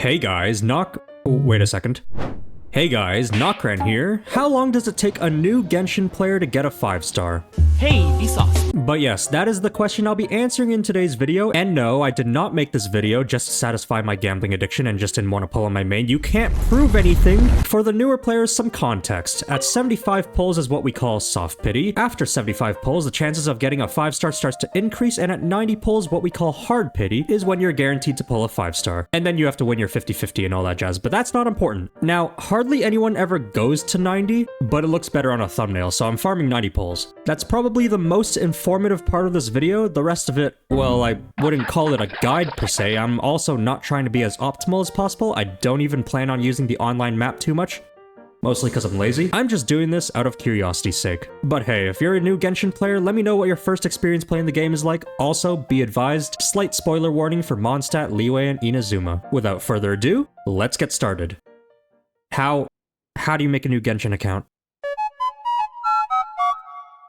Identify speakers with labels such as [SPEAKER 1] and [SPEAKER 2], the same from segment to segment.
[SPEAKER 1] Hey guys, wait a second. Hey guys, NocRan here. How long does it take a new Genshin player to get a 5-star?
[SPEAKER 2] Hey, Vsauce.
[SPEAKER 1] But yes, that is the question I'll be answering in today's video, and no, I did not make this video just to satisfy my gambling addiction and just didn't want to pull on my main. You can't prove anything. For the newer players, some context. At 75 pulls is what we call soft pity. After 75 pulls, the chances of getting a 5-star starts to increase, and at 90 pulls, what we call hard pity is when you're guaranteed to pull a 5-star. And then you have to win your 50-50 and all that jazz, but that's not important. Now, hardly anyone ever goes to 90, but it looks better on a thumbnail, so I'm farming 90 pulls. That's probably the most informative part of this video. The rest of it, well, I wouldn't call it a guide per se. I'm also not trying to be as optimal as possible. I don't even plan on using the online map too much. Mostly because I'm lazy. I'm just doing this out of curiosity's sake. But hey, if you're a new Genshin player, let me know what your first experience playing the game is like. Also, be advised, slight spoiler warning for Mondstadt, Liyue, and Inazuma. Without further ado, let's get started. How do you make a new Genshin account?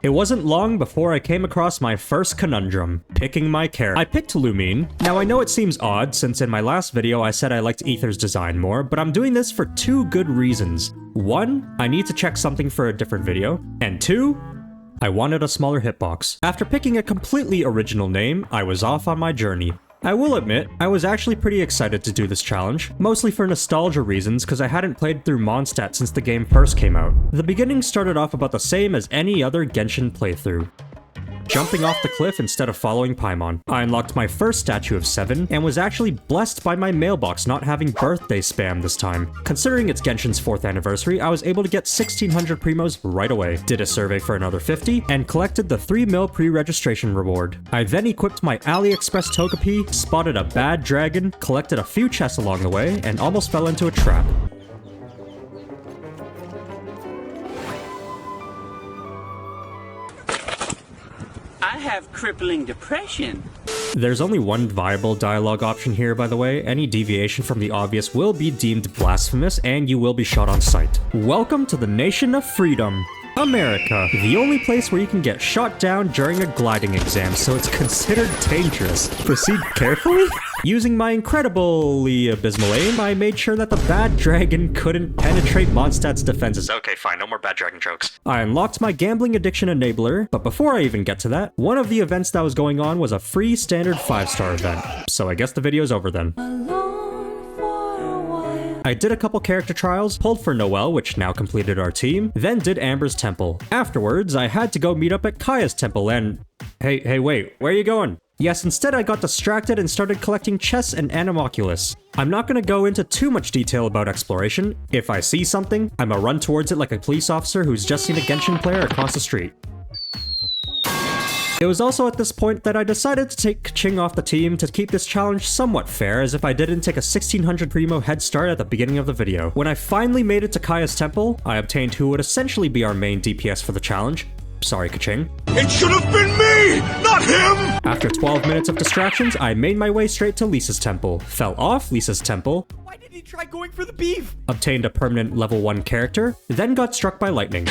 [SPEAKER 1] It wasn't long before I came across my first conundrum, picking my character. I picked Lumine. Now I know it seems odd since in my last video I said I liked Aether's design more, but I'm doing this for two good reasons. One, I need to check something for a different video, and two, I wanted a smaller hitbox. After picking a completely original name, I was off on my journey. I will admit, I was actually pretty excited to do this challenge, mostly for nostalgia reasons because I hadn't played through Mondstadt since the game first came out. The beginning started off about the same as any other Genshin playthrough. Jumping off the cliff instead of following Paimon. I unlocked my first statue of 7, and was actually blessed by my mailbox not having birthday spam this time. Considering it's Genshin's 4th anniversary, I was able to get 1600 primos right away, did a survey for another 50, and collected the 3 mil pre-registration reward. I then equipped my AliExpress Togepi, spotted a bad dragon, collected a few chests along the way, and almost fell into a trap.
[SPEAKER 2] I have crippling depression.
[SPEAKER 1] There's only one viable dialogue option here, by the way. Any deviation from the obvious will be deemed blasphemous, and you will be shot on sight. Welcome to the nation of freedom. America, the only place where you can get shot down during a gliding exam, so it's considered dangerous. Proceed carefully? Using my incredibly abysmal aim, I made sure that the bad dragon couldn't penetrate Mondstadt's defenses. Okay, fine, no more bad dragon jokes. I unlocked my gambling addiction enabler, but before I even get to that, one of the events that was going on was a free standard 5-star event. So I guess the video's over then. I did a couple character trials, pulled for Noelle, which now completed our team, then did Amber's temple. Afterwards, I had to go meet up at Kaya's temple and... Hey, wait, where are you going? Yes, instead I got distracted and started collecting chests and Animoculus. I'm not gonna go into too much detail about exploration. If I see something, I'ma run towards it like a police officer who's just seen a Genshin player across the street. It was also at this point that I decided to take Kaching off the team to keep this challenge somewhat fair, as if I didn't take a 1600 primo head start at the beginning of the video. When I finally made it to Kaya's temple, I obtained who would essentially be our main DPS for the challenge. Sorry, Kaching.
[SPEAKER 3] It should have been me, not him!
[SPEAKER 1] After 12 minutes of distractions, I made my way straight to Lisa's temple, fell off Lisa's temple.
[SPEAKER 2] Why did he try going for the beef?
[SPEAKER 1] Obtained a permanent level 1 character, then got struck by lightning.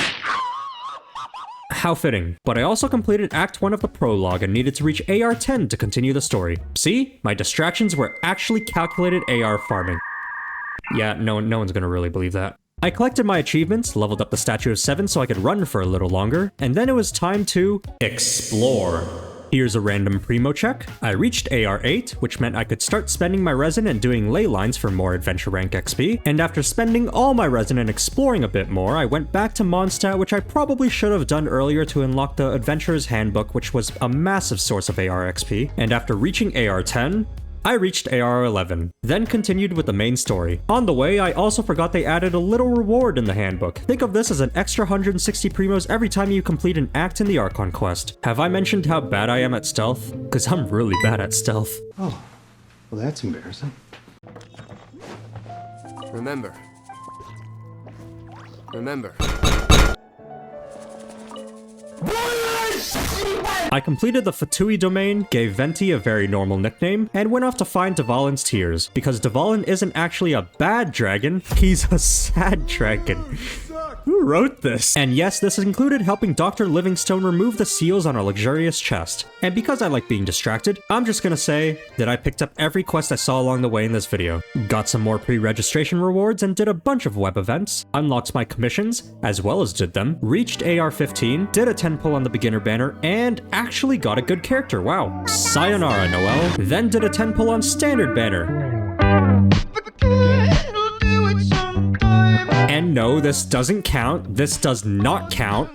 [SPEAKER 1] How fitting. But I also completed Act 1 of the prologue and needed to reach AR 10 to continue the story. See? My distractions were actually calculated AR farming. Yeah, no one's gonna really believe that. I collected my achievements, leveled up the statue of 7 so I could run for a little longer, and then it was time to explore. Here's a random primo check. I reached AR 8, which meant I could start spending my resin and doing ley lines for more adventure rank XP, and after spending all my resin and exploring a bit more, I went back to Mondstadt, which I probably should have done earlier to unlock the Adventurer's Handbook, which was a massive source of AR XP, and after reaching AR 10, I reached AR 11, then continued with the main story. On the way, I also forgot they added a little reward in the handbook. Think of this as an extra 160 primos every time you complete an act in the Archon quest. Have I mentioned how bad I am at stealth? Because I'm really bad at stealth.
[SPEAKER 3] Oh, well that's embarrassing.
[SPEAKER 4] Remember.
[SPEAKER 1] I completed the Fatui domain, gave Venti a very normal nickname, and went off to find Dvalin's Tears, because Dvalin isn't actually a bad dragon, he's a sad dragon. Who wrote this? And yes, this included helping Dr. Livingstone remove the seals on a luxurious chest. And because I like being distracted, I'm just gonna say that I picked up every quest I saw along the way in this video. Got some more pre-registration rewards and did a bunch of web events, unlocked my commissions, as well as did them, reached AR 15, did a 10 pull on the beginner banner, and actually got a good character, wow. Sayonara, Noel. Then did a 10 pull on standard banner. And no, this doesn't count. This does not count.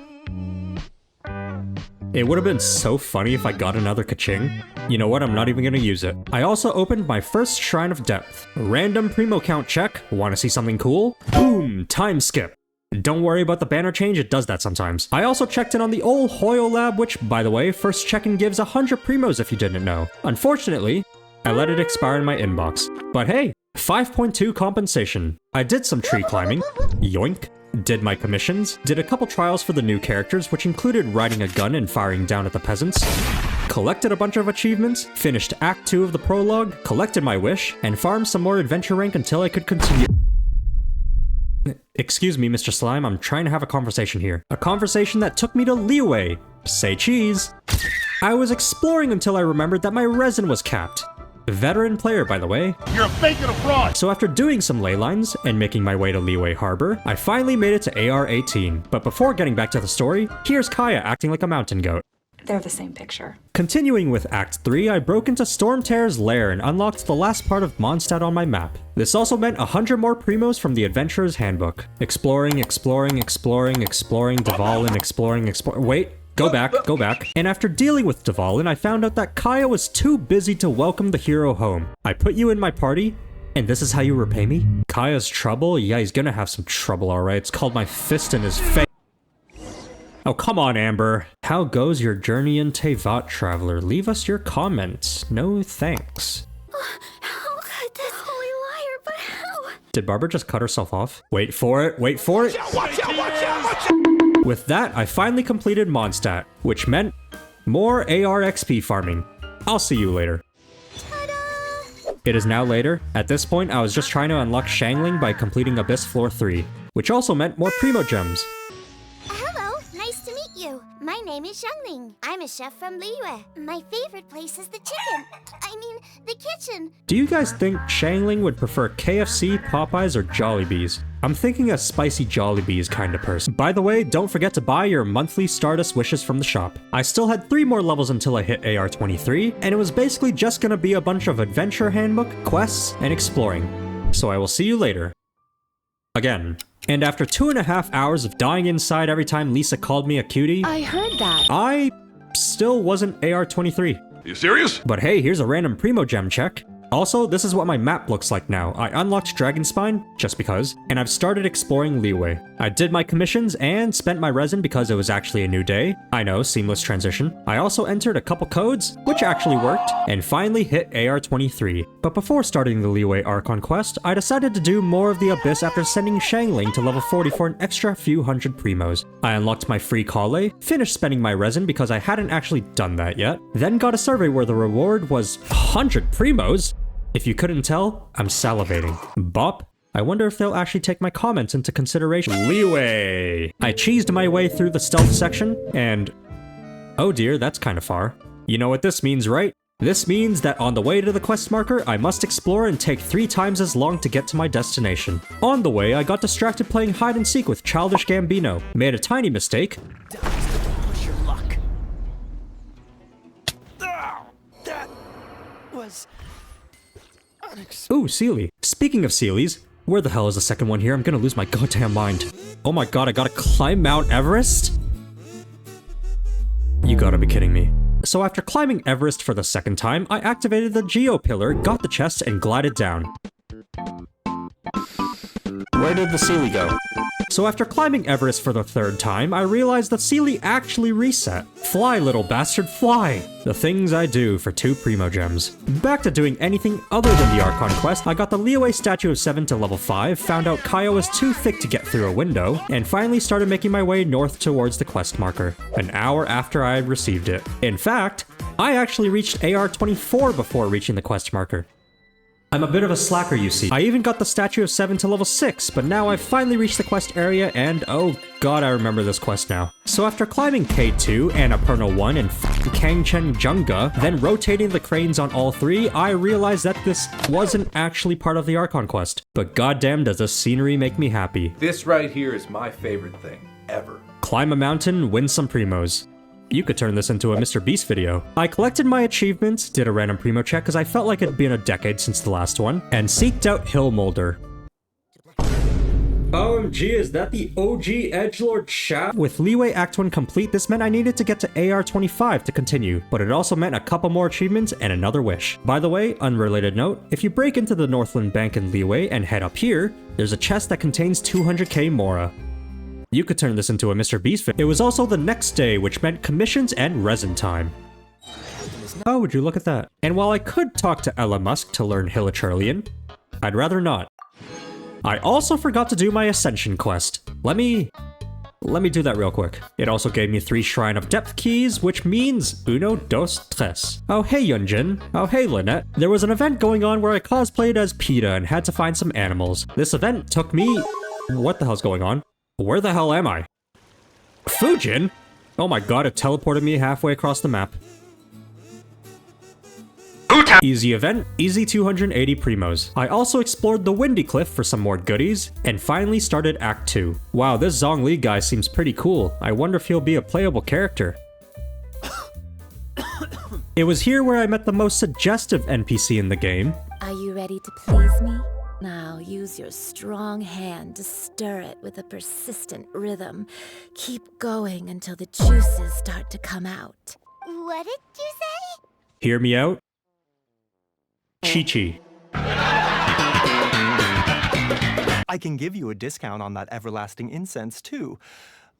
[SPEAKER 1] It would have been so funny if I got another kaching. You know what, I'm not even gonna use it. I also opened my first Shrine of Depth. Random primo count check. Wanna see something cool? Boom, time skip. Don't worry about the banner change, it does that sometimes. I also checked in on the old Hoyo lab, which, by the way, first check-in gives 100 primos if you didn't know. Unfortunately, I let it expire in my inbox. But hey, 5.2 compensation. I did some tree climbing. Yoink. Did my commissions. Did a couple trials for the new characters, which included riding a gun and firing down at the peasants. Collected a bunch of achievements. Finished Act 2 of the prologue. Collected my wish. And farmed some more adventure rank until I could continue. Excuse me, Mr. Slime, I'm trying to have a conversation here. A conversation that took me to Liyue. Say cheese. I was exploring until I remembered that my resin was capped. Veteran player, by the way.
[SPEAKER 3] You're a fake and a fraud!
[SPEAKER 1] So after doing some ley lines and making my way to Liyue Harbor, I finally made it to AR 18. But before getting back to the story, here's Kaya acting like a mountain goat.
[SPEAKER 4] They're the same picture.
[SPEAKER 1] Continuing with Act 3, I broke into Stormtear's lair and unlocked the last part of Mondstadt on my map. This also meant 100 more primos from the Adventurer's Handbook. Exploring, Dvalin, wait, go back. And after dealing with Dvalin, I found out that Kaya was too busy to welcome the hero home. I put you in my party, and this is how you repay me? Kaya's trouble? Yeah, he's gonna have some trouble, alright. It's called my fist in his face. Oh, come on, Amber. How goes your journey in Tevat, traveler? Leave us your comments. No thanks.
[SPEAKER 5] How could this holy liar, but how?
[SPEAKER 1] Did Barbara just cut herself off? Wait for it.
[SPEAKER 3] Watch out!
[SPEAKER 1] With that, I finally completed Mondstadt, which meant more AR XP farming. I'll see you later.
[SPEAKER 5] Ta-da!
[SPEAKER 1] It is now later. At this point, I was just trying to unlock Shangling by completing Abyss Floor 3, which also meant more Primo Gems.
[SPEAKER 5] Hello, nice to meet you. My name is Xiangling. I'm a chef from Liyue. My favorite place is the chicken. I mean, the kitchen.
[SPEAKER 1] Do you guys think Shangling would prefer KFC, Popeyes, or Jollibees? I'm thinking a spicy Jollibees kind of person. By the way, don't forget to buy your monthly Stardust wishes from the shop. I still had 3 more levels until I hit AR 23, and it was basically just gonna be a bunch of adventure handbook, quests, and exploring. So I will see you later. Again. And after 2.5 hours of dying inside every time Lisa called me a cutie,
[SPEAKER 4] I heard that.
[SPEAKER 1] I still wasn't AR 23.
[SPEAKER 3] You serious?
[SPEAKER 1] But hey, here's a random Primo Gem check. Also, this is what my map looks like now. I unlocked Dragonspine, just because, and I've started exploring Liyue. I did my commissions and spent my resin because it was actually a new day. I know, seamless transition. I also entered a couple codes, which actually worked, and finally hit AR 23. But before starting the Liyue Archon quest, I decided to do more of the Abyss after sending Shangling to level 40 for an extra few hundred primos. I unlocked my free Kale, finished spending my resin because I hadn't actually done that yet, then got a survey where the reward was 100 primos. If you couldn't tell, I'm salivating. Bop. I wonder if they'll actually take my comments into consideration. Liyue! I cheesed my way through the stealth section, and... oh dear, that's kind of far. You know what this means, right? This means that on the way to the quest marker, I must explore and take 3 times as long to get to my destination. On the way, I got distracted playing hide and seek with Childish Gambino, made a tiny mistake,
[SPEAKER 2] Push your luck. That was...
[SPEAKER 1] ooh, Sealy. Speaking of Sealies, where the hell is the second one here? I'm gonna lose my goddamn mind. Oh my god, I gotta climb Mount Everest? You gotta be kidding me. So after climbing Everest for the second time, I activated the Geo Pillar, got the chest, and glided down. Where did the Sealy go? So after climbing Everest for the 3rd time, I realized that Sealy actually reset. Fly, little bastard, fly! The things I do for 2 Primo Gems. Back to doing anything other than the Archon quest, I got the Liyue Statue of 7 to level 5, found out Kaya was too thick to get through a window, and finally started making my way north towards the quest marker, an hour after I had received it. In fact, I actually reached AR 24 before reaching the quest marker. I'm a bit of a slacker, you see. I even got the statue of 7 to level 6, but now I've finally reached the quest area and oh god, I remember this quest now. So after climbing K2, Annapurna 1, and Kangchen Junga, then rotating the cranes on all 3, I realized that this wasn't actually part of the Archon quest. But goddamn does the scenery make me happy.
[SPEAKER 6] This right here is my favorite thing, ever.
[SPEAKER 1] Climb a mountain, win some primos. You could turn this into a Mr. Beast video. I collected my achievements, did a random primo check because I felt like it'd been a decade since the last one, and seeked out Hill Molder. OMG, is that the OG edgelord chat? With Liyue Act 1 complete, this meant I needed to get to AR 25 to continue, but it also meant a couple more achievements and another wish. By the way, unrelated note, if you break into the Northland Bank in Liyue and head up here, there's a chest that contains 200k Mora. You could turn this into a Mr. Beast video. It was also the next day, which meant commissions and resin time. Oh, would you look at that? And while I could talk to Ella Musk to learn Hilichurlian, I'd rather not. I also forgot to do my Ascension quest. Let me do that real quick. It also gave me 3 Shrine of Depth keys, which means uno, dos, tres. Oh hey Yunjin. Oh hey Lynette. There was an event going on where I cosplayed as PETA and had to find some animals. This event took me... What the hell's going on? Where the hell am I? Fujin? Oh my god, it teleported me halfway across the map. Easy event, easy 280 primos. I also explored the Windy Cliff for some more goodies, and finally started Act 2. Wow, this Zhongli guy seems pretty cool. I wonder if he'll be a playable character. It was here where I met the most suggestive NPC in the game.
[SPEAKER 7] Are you ready to please me? Now use your strong hand to stir it with a persistent rhythm. Keep going until the juices start to come out.
[SPEAKER 5] What did you say?
[SPEAKER 1] Hear me out? Chi-Chi.
[SPEAKER 8] I can give you a discount on that everlasting incense too.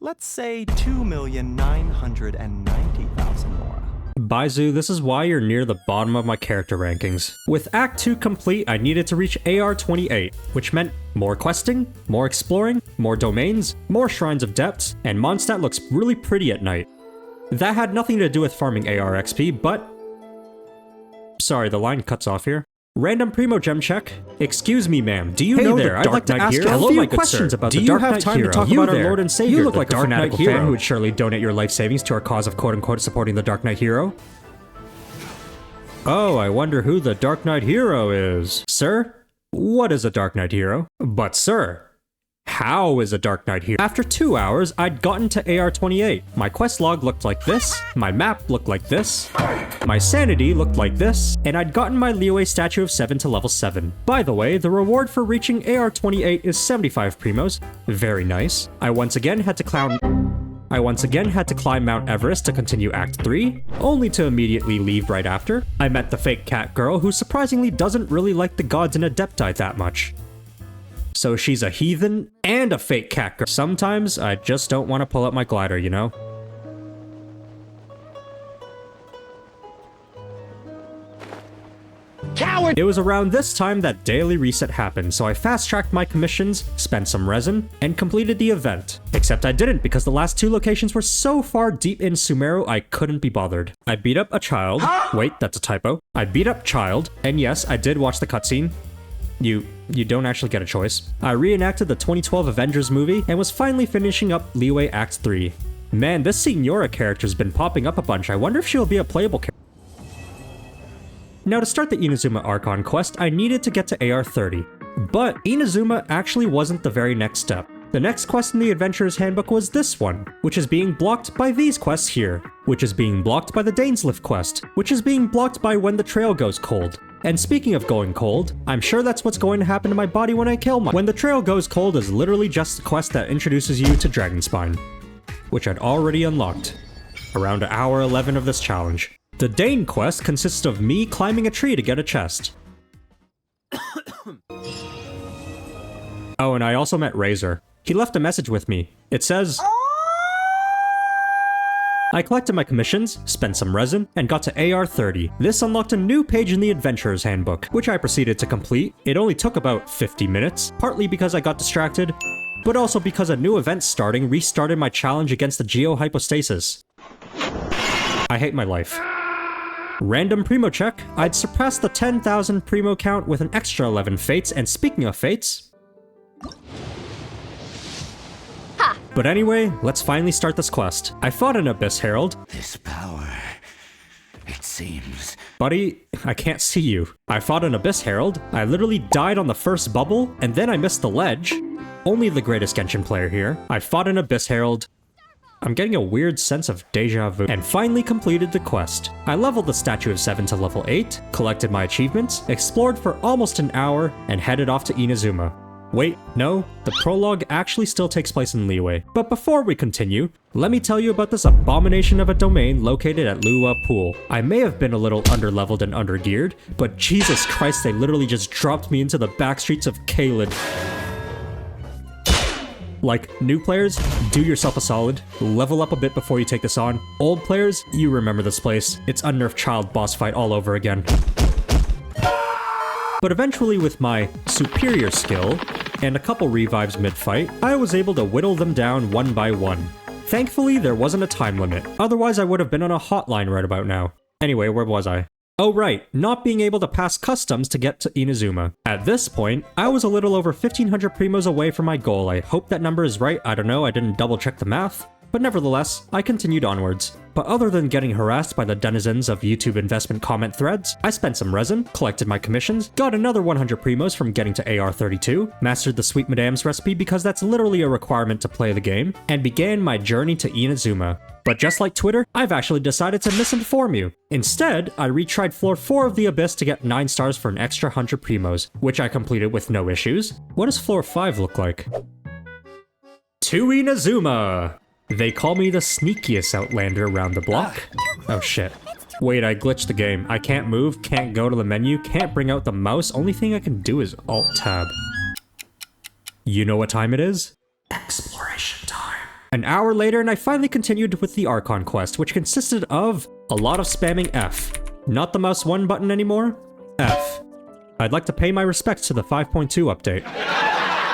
[SPEAKER 8] Let's say 2,990,000 more.
[SPEAKER 1] Baizu, this is why you're near the bottom of my character rankings. With Act 2 complete, I needed to reach AR 28, which meant more questing, more exploring, more domains, more Shrines of Depths, and Mondstadt looks really pretty at night. That had nothing to do with farming AR XP, but... Sorry, the line cuts off here. Random primo gem check. Excuse me, ma'am. Do you know
[SPEAKER 9] there,
[SPEAKER 1] the Dark Knight Hero?
[SPEAKER 8] Hello,
[SPEAKER 1] A few
[SPEAKER 8] my good
[SPEAKER 1] questions
[SPEAKER 8] sir.
[SPEAKER 1] about
[SPEAKER 8] Do
[SPEAKER 1] the
[SPEAKER 8] you
[SPEAKER 1] Dark
[SPEAKER 8] have
[SPEAKER 1] Knight
[SPEAKER 8] time to
[SPEAKER 1] Hero?
[SPEAKER 8] talk
[SPEAKER 1] You
[SPEAKER 8] about our
[SPEAKER 1] there.
[SPEAKER 8] Lord and Savior,
[SPEAKER 1] You look
[SPEAKER 8] the
[SPEAKER 1] like a
[SPEAKER 8] Dark Knight
[SPEAKER 1] fanatical
[SPEAKER 8] Hero.
[SPEAKER 1] fan who would surely donate your life savings to our cause of quote-unquote supporting the Dark Knight Hero. Oh, I wonder who the Dark Knight Hero is. Sir? What is a Dark Knight Hero? But sir, how is a Dark Knight Hero? After 2 hours, I'd gotten to AR 28. My quest log looked like this, my map looked like this, my sanity looked like this, and I'd gotten my Liyue statue of 7 to level 7. By the way, the reward for reaching AR 28 is 75 primos. Very nice. I once again had to climb Mount Everest to continue Act 3, only to immediately leave right after. I met the fake cat girl who surprisingly doesn't really like the gods and Adepti that much. So she's a heathen and a fake cat girl. Sometimes I just don't want to pull up my glider, you know?
[SPEAKER 2] Coward!
[SPEAKER 1] It was around this time that daily reset happened, so I fast-tracked my commissions, spent some resin, and completed the event. Except I didn't because the last 2 locations were so far deep in Sumeru I couldn't be bothered. I beat up a child. Wait, that's a typo. I beat up child, and yes, I did watch the cutscene. You don't actually get a choice. I reenacted the 2012 Avengers movie and was finally finishing up Liyue Act 3. Man, this Signora character's been popping up a bunch. I wonder if she'll be a playable character. Now to start the Inazuma Archon quest, I needed to get to AR 30. But Inazuma actually wasn't the very next step. The next quest in the Adventurer's Handbook was this one, which is being blocked by these quests here, which is being blocked by the Dainslift quest, which is being blocked by When the Trail Goes Cold. And speaking of going cold, I'm sure that's what's going to happen to my body when I kill my— When the Trail Goes Cold is literally just the quest that introduces you to Dragonspine, which I'd already unlocked. Around hour 11 of this challenge. The Dane quest consists of me climbing a tree to get a chest. Oh, and I also met Razor. He left a message with me. It says... I collected my commissions, spent some resin, and got to AR 30. This unlocked a new page in the Adventurer's Handbook, which I proceeded to complete. It only took about 50 minutes, partly because I got distracted, but also because a new event starting restarted my challenge against the Geohypostasis. I hate my life. Random primo check, I'd surpassed the 10,000 primo count with an extra 11 fates, and speaking of fates... But anyway, let's finally start this quest. I fought an Abyss Herald.
[SPEAKER 2] This power, it seems.
[SPEAKER 1] Buddy, I can't see you. I fought an Abyss Herald, I literally died on the first bubble, and then I missed the ledge. Only the greatest Genshin player here. I fought an Abyss Herald. I'm getting a weird sense of deja vu. And finally completed the quest. I leveled the Statue of 7 to level 8, collected my achievements, explored for almost an hour, and headed off to Inazuma. Wait, no, the prologue actually still takes place in Liyue. But before we continue, let me tell you about this abomination of a domain located at Liyue Pool. I may have been a little underleveled and undergeared, but Jesus Christ, they literally just dropped me into the backstreets of Caelid. Like, new players, do yourself a solid, level up a bit before you take this on. Old players, you remember this place. It's unnerfed child boss fight all over again. But eventually with my superior skill, and a couple revives mid-fight, I was able to whittle them down one by one. Thankfully, there wasn't a time limit, otherwise I would have been on a hotline right about now. Anyway, where was I? Oh right, not being able to pass customs to get to Inazuma. At this point, I was a little over 1,500 primos away from my goal. I hope that number is right, I don't know, I didn't double check the math. But nevertheless, I continued onwards. But other than getting harassed by the denizens of YouTube investment comment threads, I spent some resin, collected my commissions, got another 100 primos from getting to AR32, mastered the Sweet Madame's recipe because that's literally a requirement to play the game, and began my journey to Inazuma. But just like Twitter, I've actually decided to misinform you. Instead, I retried floor 4 of the Abyss to get 9 stars for an extra 100 primos, which I completed with no issues. What does floor 5 look like? To Inazuma! They call me the sneakiest outlander around the block. Oh shit. Wait, I glitched the game. I can't move, can't go to the menu, can't bring out the mouse. Only thing I can do is Alt-Tab. You know what time it is? Exploration time. An hour later, and I finally continued with the Archon quest, which consisted of a lot of spamming F. Not the mouse 1 button anymore, F. I'd like to pay my respects to the 5.2 update.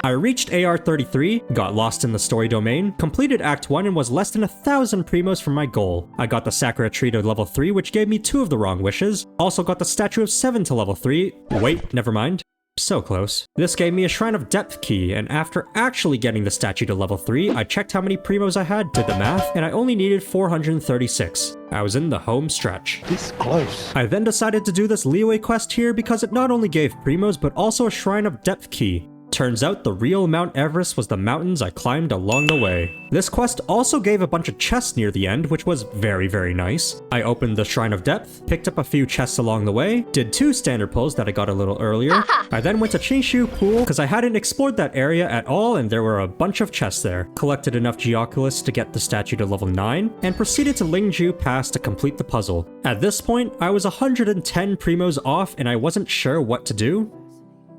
[SPEAKER 1] I reached AR33, got lost in the story domain, completed Act 1 and was less than 1,000 primos from my goal. I got the Sakura tree to level 3, which gave me 2 of the wrong wishes. Also got the Statue of 7 to level 3. Wait, never mind. So close. This gave me a Shrine of Depth key, and after actually getting the statue to level 3, I checked how many primos I had, did the math, and I only needed 436. I was in the home stretch.
[SPEAKER 3] This close.
[SPEAKER 1] I then decided to do this Liyue quest here because it not only gave primos, but also a Shrine of Depth key. Turns out the real Mount Everest was the mountains I climbed along the way. This quest also gave a bunch of chests near the end, which was very, very nice. I opened the Shrine of Depth, picked up a few chests along the way, did 2 standard pulls that I got a little earlier. I then went to Chinshu Pool because I hadn't explored that area at all and there were a bunch of chests there. Collected enough Geoculus to get the statue to level 9, and proceeded to Lingju Pass to complete the puzzle. At this point, I was 110 primos off and I wasn't sure what to do.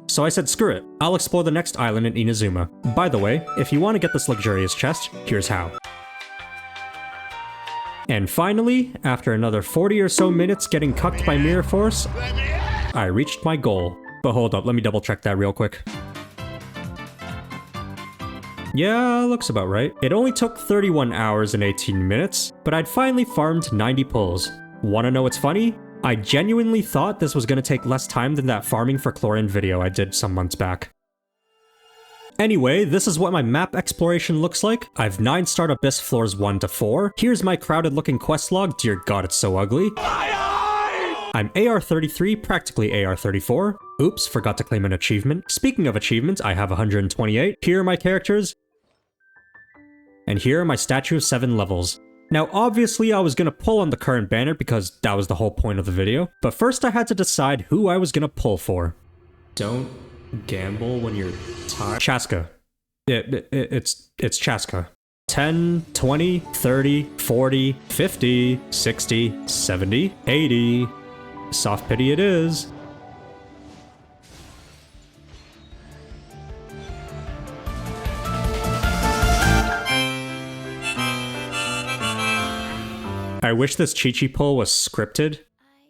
[SPEAKER 1] So I said screw it, I'll explore the next island in Inazuma. By the way, if you want to get this luxurious chest, here's how. And finally, after another 40 or so minutes getting cucked by Mirror Force, I reached my goal. But hold up, let me double check that real quick. Yeah, looks about right. It only took 31 hours and 18 minutes, but I'd finally farmed 90 pulls. Wanna know what's funny? I genuinely thought this was gonna take less time than that farming for Chlorine video I did some months back. Anyway, this is what my map exploration looks like. I've 9-starred Abyss floors 1 to 4. Here's my crowded looking quest log. Dear god, it's so ugly. I'm AR33, practically AR34. Oops, forgot to claim an achievement. Speaking of achievements, I have 128. Here are my characters. And here are my Statue of 7 levels. Now obviously I was gonna pull on the current banner because that was the whole point of the video, but first I had to decide who I was gonna pull for. Don't gamble when you're tired. Chaska. It's Chaska. 10, 20, 30, 40, 50, 60, 70, 80. Soft pity it is. I wish this Chi-Chi pull was scripted,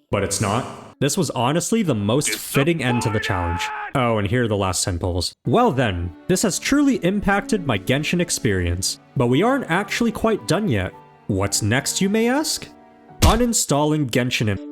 [SPEAKER 1] but it's not. This was honestly the most fitting end to the challenge. Oh, and here are the last 10 pulls. Well then, this has truly impacted my Genshin experience, but we aren't actually quite done yet. What's next, you may ask? Uninstalling Genshin Impact.